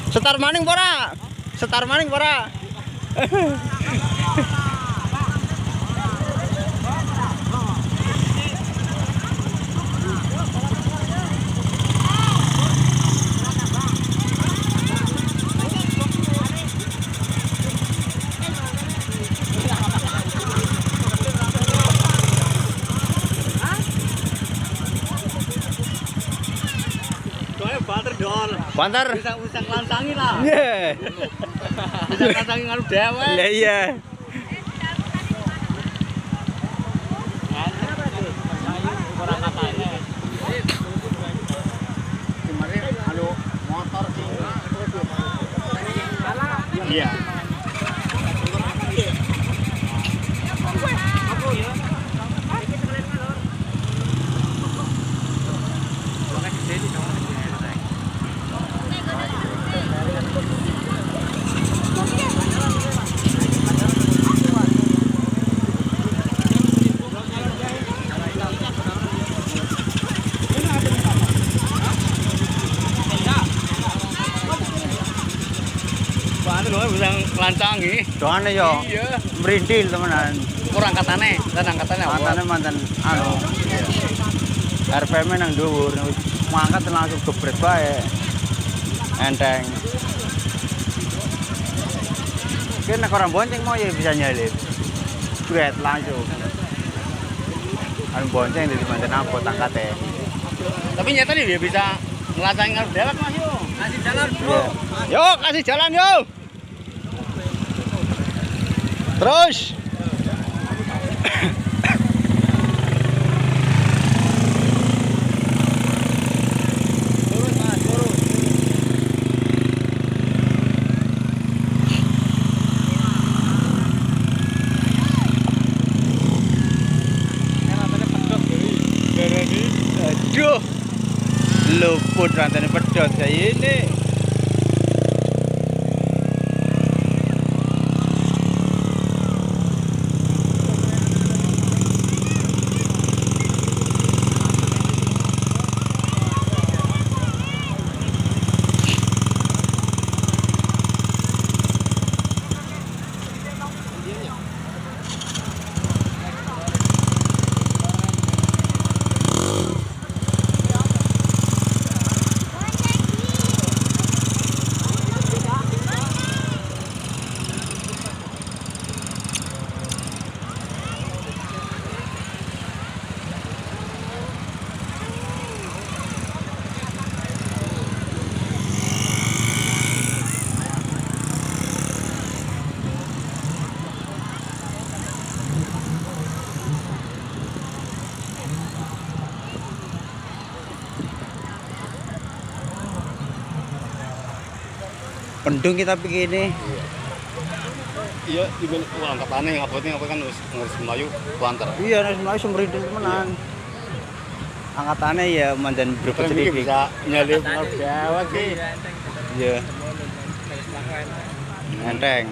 Setar maning pora. Setar maning pora. Banter bisa kelantangi lah. Iya. Bisa kelantangi ngaruh dewe. Lah iya. Orang katanya. Kemarin halo motor sih. Iya. Bisa kelancangi. Doane yo. Iya. Merindil temenan. Kurang angkatannya Mantannya mantan anu. RPM nang dhuwur, mangkat langsung gebret bae. Enteng. Kene nek orang bonceng mau ya bisa nyalip. Gebret langsung. Anu bonceng dari mantan angkot angkate. Tapi nyata nih dia bisa ngelancangi ngaruh dewek Mas yo. Kasih jalan, Bro. Yo, kasih jalan yo. Terus. Aduh, luput rantai pedot kayak ini. Pendung kita begini. Iya, juga angkatannya yang abotnya apa kan harus Melayu Banter. Iya, harus Melayu Sumberhidup temenan. Angkatannya ya mandan berebut Terus sedikit. bisa nyalip ngaruh dewek sih. Iya. Enteng.